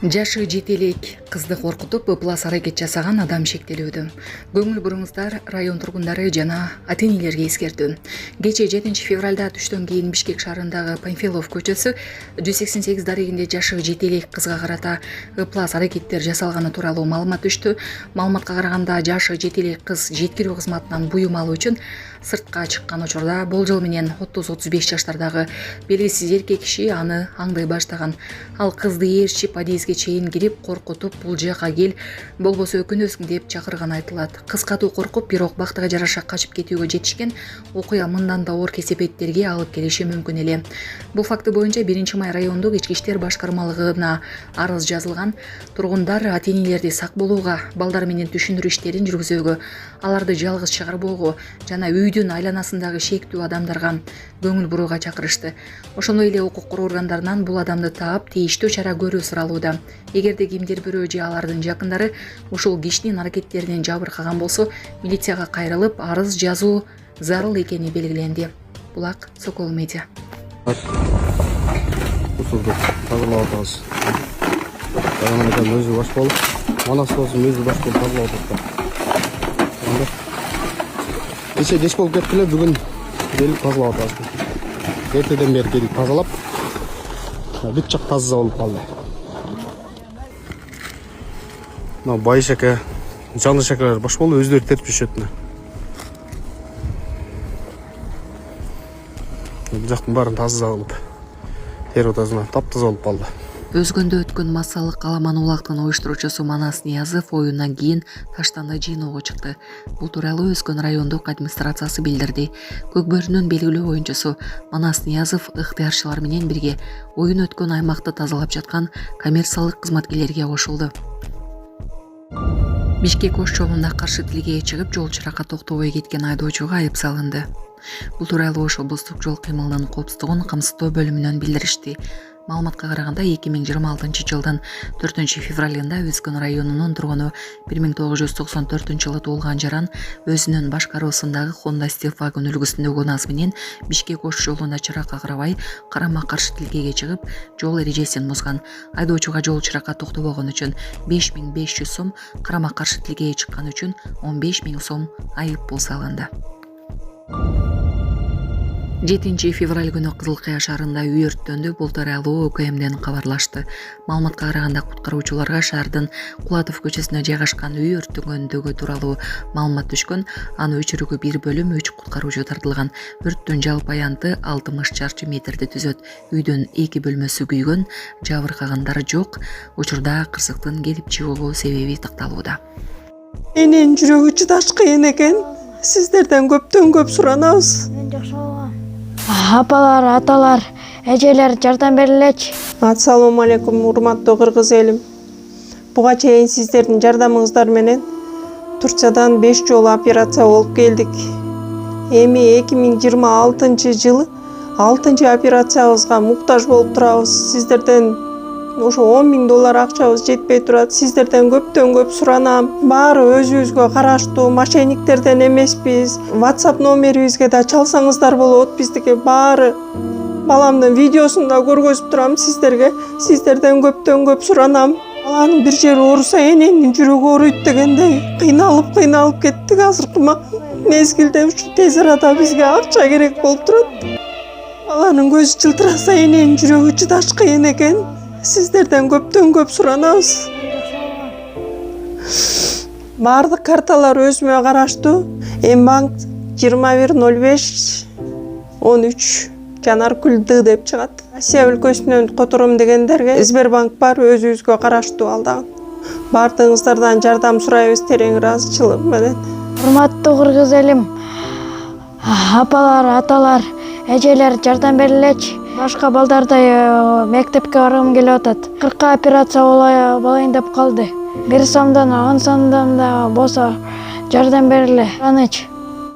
Жашы жете элек кызды коркутуп ыплас аракет жасаган адам шектелүүдө. Көңүл буруңуздар район тургундары жана ата-энелерге эскертүү. Кечээ 7 февралда түштөн кийин Бишкек шаарындагы Панфилов көчөсү 188 дарегинде жашы жете элек кызга карата ыплас аракеттер жасалганы тууралуу маалымат түштү. Маалыматка караганда жашы жете элек кыз жеткирүү кызматынан буюм алуу үчүн сыртка чыккан учурда болжол менен 30-35 жаштардагы белгисиз эркек киши аны аңдай баштаган. Ал кызды ээрчип подъездге чейин кирип коркутуп бул жака кел, болбосо өкүнөсүң деп чакырган айтылат. Кыз катуу коркуп, бирок бактыга жараша качып кетүүгө жетишкен. Окуя мындан да оор кесепеттерге алып келиши мүмкүн эле. Бул факты боюнча 1-май райондук ички иштер башкармалыгына арыз жазылган. Тургундар ата-энелерди сак болууга, балдар менен түшүндүрүү иштерин жүргүзүүгө, аларды жалгыз чыгарбоого жана үйдүн айланасындагы шектүү адамдарга көңүл бурууга чакырышты. Ошондой эле укук коргоо органдарынан бул адамды таап, тийиштүү чара көрүү суралууда. Эгерде кимдир бирөө же алардын жакындары ушул кишинин аракеттеринен жабыркаган болсо, милицияга кайрылып, арыз жазуу зарыл экени белгиленди. Булак Сокол Медиа. Усурду тазалап атабыз. Кайрадан өзү баш болуп, манасы болсун өзү баш болуп тазалап атат. Кечээ кеч болуп кетти эле, бүгүн келип тазалап атабыз. Эртеден бери келип тазалап, бүт жак таза болуп калды. Мына байшака, жаңы шакалар баш болуп өздөрү тертип жүрүшөт. Бул жактын баарын таза кылып, тер отасына таптаза болуп калды. Өзгөндө өткөн массалык каламан улактын уюштуруучусу Манас Ниязов оюндан кийин таштанды жыйноого чыкты. Бул тууралуу Өскөн райондук администрациясы билдирди. Көкбөрүнүн белгилүү оюнчусу Манас Ниязов ыктыярчылар менен бирге оюн өткөн аймакты тазалап жаткан коммерциялык кызматкерлерге кошулду. Бишкек ош жолунда каршы тилге чыгып, жол чыракка токтобой кеткен айдоочуга айып салынды. Бул тууралуу Ош облустук жол кыймылынын коопсуздугун камсыздоо бөлүмүнөн билдиришти. Маалыматка караганда 2026 жылдын 4 февралында Өскөн районунун тургуну 1994 жылы туулган жаран өзүнүн башкаруусундагы Honda Steel Wagon үлгүсүндөгү УАЗ менен Бишкек ош жолунда чыракка карабай карама-каршы тилгеге чыгып, жол эрежесин бузган. Айдоочуга жол чыракка токтобогон үчүн 5500 сом, карама-каршы тилгеге чыккан үчүн 15000 сом айып пул салынды. 7 февраль күнү Кызылкая шаарында үй өрттөндү. Бул тууралуу УКМден кабарлашты. Маалыматка караганда куткаруучуларга шаардын Кулатов көчөсүнө жайгашкан үй өрттөнгөндүгү тууралуу маалымат түшкөн. Аны өчүрүүгө 1 бөлүм 3 куткаруучу тартылган. Өрттүн жалпы аянты 60 чарчы метрди түзөт. Үйдүн 2 бөлмөсү күйгөн, жабыркагандар жок. Учурда кырсыктын келип чыгуу себеби такталууда. Менин жүрөгү чыдаш кыйын экен. Сиздерден көптөн көп суранабыз. Апалар, аталар, эжелер жардам берилечи. Ассалому алейкум, урматтуу кыргыз элим. Буга чейин сиздердин жардамыңыздар менен Турциядан 5 жолу операция болуп келдик. Эми 2026 жылы 6 операциябызга муктаж болуп турабыз. Сиздерден ошо $10,000 акчабыз жетпей турат. Сиздерден көптөн көп суранам. Баары өзүбүзгө караштуу, мошенниктерден эмеспиз. WhatsApp номерибизге да чалсаңыздар болот. Биздики баары баламдын видеосун да көргөзүп турам сиздерге. Сиздерден көптөн көп суранам. Баланын бир жери ооруса эненин жүрөгү ооруйт дегендей кыйналып кеттик. Азыркы мезгилде ушу тез арада бизге акча керек болуп турат. Баланын көзү жылтыраса эненин жүрөгү чыдаш кыйын экен. Сиздерден көптөн көп суранабыз. Баардык карталар өзүмө караштуу. Банк 210513 Жанаркүл Д деп чыгат. Россия өлкөсүнөн котором дегендерге Сбербанк бар, өзүбүзгө караштуу ал дагы. Баардыгыңыздардан жардам сурайбыз терең ыраазычылык менен. Урматтуу кыргыз элим, апалар, аталар, эжелер жардам берилечи. Башка балдардай мектепке баргым келип атат. 40 операция болайын деп калды. 1 сомдон 10 сомдон да болсо жардам бериле. Аныч.